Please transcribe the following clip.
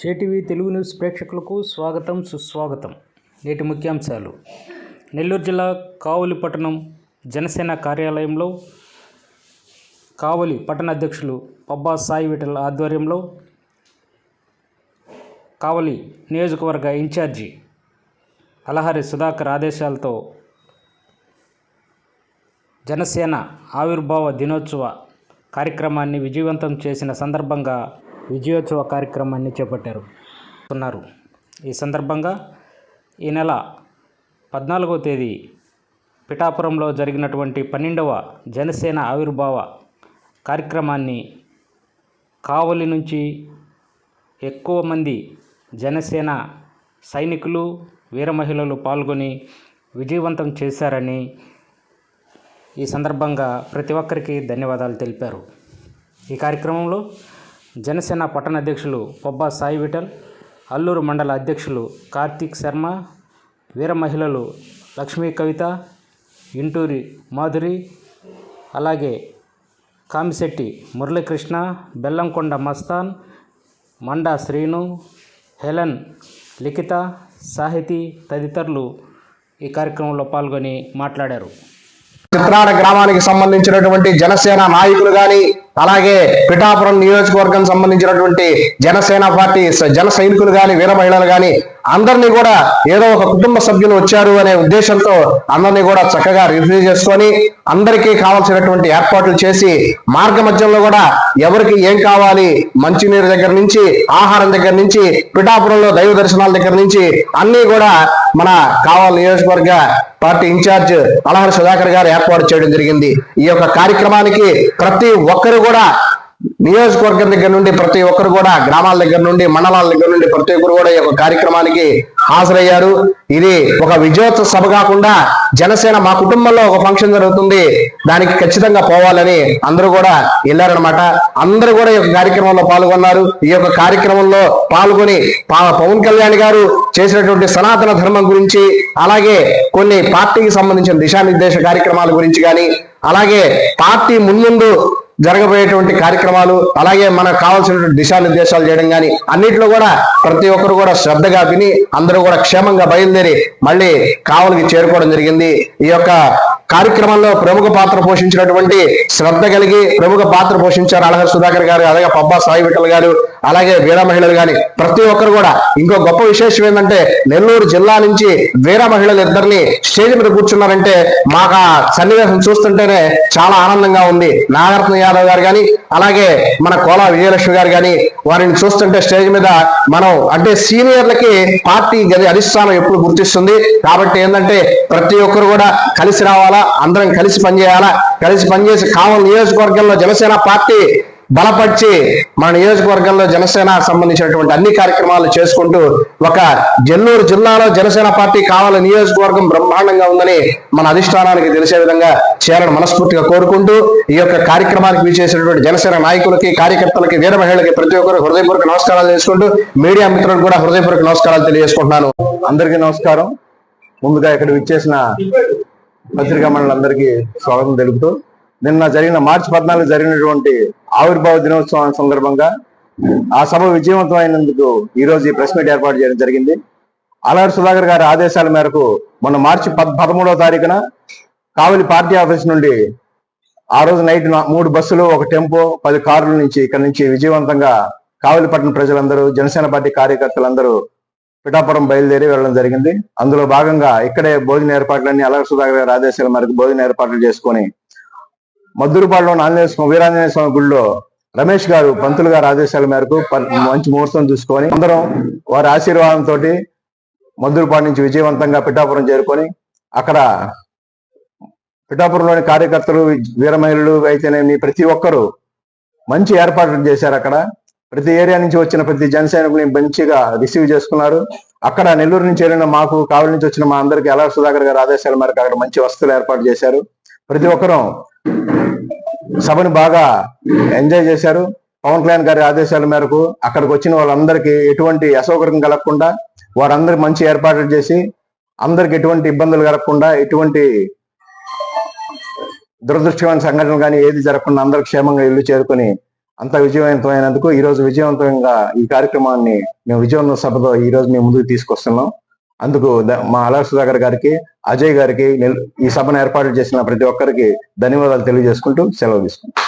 JTV Telugu news ప్రేక్షకులకు స్వాగతం సుస్వాగతం. నేటి ముఖ్యాంశాలు. నెల్లూరు జిల్లా కావలి పట్టణం జనసేన కార్యాలయంలో కావలి పట్టణ అధ్యక్షులు పబ్బా సాయి విఠల్ ఆధ్వర్యంలో కావలి నియోజకవర్గ ఇన్ఛార్జి అలహరి సుధాకర్ ఆదేశాలతో జనసేన ఆవిర్భావ దినోత్సవ కార్యక్రమాన్ని విజయవంతం చేసిన సందర్భంగా విజయోత్సవ కార్యక్రమాన్ని చేపట్టారు. ఈ సందర్భంగా ఈ నెల 14వ తేదీ పిఠాపురంలో జరిగినటువంటి 12వ జనసేన ఆవిర్భావ కార్యక్రమాన్ని కావలి నుంచి ఎక్కువ మంది జనసేన సైనికులు, వీర మహిళలు పాల్గొని విజయవంతం చేశారని ఈ సందర్భంగా ప్రతి ఒక్కరికి ధన్యవాదాలు తెలిపారు. ఈ కార్యక్రమంలో జనసేన పట్టణ అధ్యక్షులు పబ్బా సాయి విఠల్, అల్లూరు మండల అధ్యక్షులు కార్తీక్ శర్మ, వీర మహిళలు లక్ష్మీ కవిత, ఇంటూరి మాధురి, అలాగే కామిశెట్టి మురళీకృష్ణ, బెల్లంకొండ మస్తాన్, మండా శ్రీను, హెలెన్, లిఖిత, సాహితీ తదితరులు ఈ కార్యక్రమంలో పాల్గొని మాట్లాడారు. చిత్రాడ గ్రామానికి సంబంధించినటువంటి జనసేన నాయకులు కానీ, అలాగే పిఠాపురం నియోజకవర్గం సంబంధించినటువంటి జనసేన పార్టీ జన సైనికులు కానీ, వీర మహిళలు కానీ అందరినీ కూడా ఏదో ఒక కుటుంబ సభ్యులు వచ్చారు అనే ఉద్దేశంతో అందరినీ కూడా చక్కగా రిసీవ్ చేసుకొని అందరికీ కావాల్సినటువంటి ఏర్పాట్లు చేసి మార్గ మధ్యంలో కూడా ఎవరికి ఏం కావాలి, మంచినీరు దగ్గర నుంచి, ఆహారం దగ్గర నుంచి, పిఠాపురంలో దైవ దర్శనాల దగ్గర నుంచి అన్ని కూడా మన కావలి నియోజకవర్గ పార్టీ ఇన్ఛార్జ్ అలహరి సుధాకర్ గారు ఏర్పాటు చేయడం జరిగింది. ఈ యొక్క కార్యక్రమానికి ప్రతి ఒక్కరు కూడా నియోజకవర్గం దగ్గర నుండి, ప్రతి ఒక్కరు కూడా గ్రామాల దగ్గర నుండి, మండలాల దగ్గర నుండి ప్రతి ఒక్కరు కూడా ఈ యొక్క కార్యక్రమానికి హాజరయ్యారు. ఇది ఒక విజయోత్సవ సభ కాకుండా జనసేన మా కుటుంబంలో ఒక ఫంక్షన్ జరుగుతుంది, దానికి ఖచ్చితంగా పోవాలని అందరూ కూడా వెళ్ళారనమాట. అందరూ కూడా ఈ యొక్క కార్యక్రమంలో పాల్గొన్నారు. ఈ యొక్క కార్యక్రమంలో పాల్గొని పవన్ కళ్యాణ్ గారు చేసినటువంటి సనాతన ధర్మం గురించి, అలాగే కొన్ని పార్టీకి సంబంధించిన దిశానిర్దేశ కార్యక్రమాల గురించి కానీ, అలాగే పార్టీ మున్ముందు జరగబోయేటువంటి కార్యక్రమాలు, అలాగే మనకు కావాల్సినటువంటి దిశానిర్దేశాలు చేయడం కానీ అన్నింటిలో కూడా ప్రతి ఒక్కరు కూడా శ్రద్ధగా విని అందరూ కూడా క్షేమంగా బయలుదేరి మళ్ళీ కావలికి చేరుకోవడం జరిగింది. ఈ యొక్క కార్యక్రమంలో ప్రముఖ పాత్ర పోషించినటువంటి, శ్రద్ధ కలిగి ప్రముఖ పాత్ర పోషించారు అలహరి సుధాకర్ గారు, అలాగే పబ్బా సాయి విఠల్ గారు, అలాగే వీర మహిళలు కానీ ప్రతి ఒక్కరు కూడా. ఇంకో గొప్ప విశేషం ఏంటంటే నెల్లూరు జిల్లా నుంచి వీర మహిళలు ఇద్దరిని స్టేజ్ మీద కూర్చున్నారంటే మాకు ఆ సన్నివేశం చూస్తుంటేనే చాలా ఆనందంగా ఉంది. నాగరత్న యాదవ్ గారు కానీ, అలాగే మన కోలా విజయలక్ష్మి గారు కానీ వారిని చూస్తుంటే స్టేజ్ మీద మనం అంటే సీనియర్లకి పార్టీ అధిష్టానం ఎప్పుడు గుర్తిస్తుంది. కాబట్టి ఏంటంటే ప్రతి ఒక్కరు కూడా కలిసి రావాలా, అందరం కలిసి పనిచేయాలా, కలిసి పనిచేసి కావలి నియోజకవర్గంలో జనసేన పార్టీ బలపరిచి మన నియోజకవర్గంలో జనసేన సంబంధించినటువంటి అన్ని కార్యక్రమాలు చేసుకుంటూ ఒక నెల్లూరు జిల్లాలో జనసేన పార్టీ కావలి నియోజకవర్గం బ్రహ్మాండంగా ఉందని మన అధిష్టానానికి తెలిసే విధంగా చేయాలని మనస్ఫూర్తిగా కోరుకుంటూ ఈ యొక్క కార్యక్రమానికి విచ్చేసినటువంటి జనసేన నాయకులకి, కార్యకర్తలకి, వీర మహిళలకి ప్రతి ఒక్కరు హృదయపూర్వక నమస్కారాలు చేసుకుంటూ మీడియా మిత్రులకు కూడా హృదయపూర్వక నమస్కారాలు తెలియజేసుకుంటున్నాను. అందరికీ నమస్కారం. ముందుగా ఇక్కడ విచ్చేసిన పత్రికా మండలందరికీ స్వాగతం తెలుపుతూ, నిన్న జరిగిన మార్చి 14 జరిగినటువంటి ఆవిర్భావ దినోత్సవం సందర్భంగా ఆ సభ విజయవంతం అయినందుకు ఈరోజు ఈ ప్రెస్ మీట్ ఏర్పాటు చేయడం జరిగింది. అలహరి సుధాకర్ గారి ఆదేశాల మేరకు మొన్న మార్చి 13వ తారీఖున కావలి పార్టీ ఆఫీస్ నుండి ఆ రోజు నైట్ 3 బస్సులు, ఒక టెంపో, 10 కార్ల నుంచి ఇక్కడ నుంచి విజయవంతంగా కావలి పట్టణ ప్రజలందరూ, జనసేన పార్టీ కార్యకర్తలందరూ పిఠాపురం బయలుదేరి వెళ్ళడం జరిగింది. అందులో భాగంగా ఇక్కడే భోజన ఏర్పాట్లన్నీ అలహరి సుధాకర్ గారి ఆదేశాల మేరకు భోజన ఏర్పాట్లు చేసుకొని మద్దూరుపాడులోని వీరాంజనేయ స్వామి గుడిలో రమేష్ గారు, పంతులు గారి ఆదేశాల మేరకు మంచి ముహూర్తం చూసుకొని అందరం వారి ఆశీర్వాదంతో మద్దూరుపాడు నుంచి విజయవంతంగా పిఠాపురం చేరుకొని అక్కడ పిఠాపురంలోని కార్యకర్తలు, వీర మహిళలు అయితేనేమి ప్రతి ఒక్కరూ మంచి ఏర్పాట్లు చేశారు. అక్కడ ప్రతి ఏరియా నుంచి వచ్చిన ప్రతి జనసైనికుని మంచిగా రిసీవ్ చేసుకున్నారు. అక్కడ నెల్లూరు నుంచి వెళ్ళిన మాకు, కావలి నుంచి వచ్చిన మా అందరికీ అలహరి సుధాకర్ గారి ఆదేశాల మేరకు అక్కడ మంచి వసతులు ఏర్పాటు చేశారు. ప్రతి ఒక్కరూ సభను బాగా ఎంజాయ్ చేశారు. పవన్ కళ్యాణ్ గారి ఆదేశాల మేరకు అక్కడికి వచ్చిన వాళ్ళందరికీ ఎటువంటి అసౌకర్యం కలగకుండా వారందరికి మంచి ఏర్పాట్లు చేసి అందరికి ఎటువంటి ఇబ్బందులు కలగకుండా, ఎటువంటి దురదృష్టమైన సంఘటనలు కానీ ఏది జరగకుండా అందరూ క్షేమంగా ఇల్లు చేరుకొని అంత విజయవంతమైనందుకు ఈ రోజు విజయవంతంగా ఈ కార్యక్రమాన్ని మేము విజయవంతం సభతో ఈ రోజు మేము ముందుకు తీసుకొస్తున్నాం. అందుకు మా అలర్ సుధాకర్ గారికి, అజయ్ గారికి, ఈ సభను ఏర్పాటు చేసిన ప్రతి ఒక్కరికి ధన్యవాదాలు తెలియజేసుకుంటూ సెలవు తీసుకుంటాం.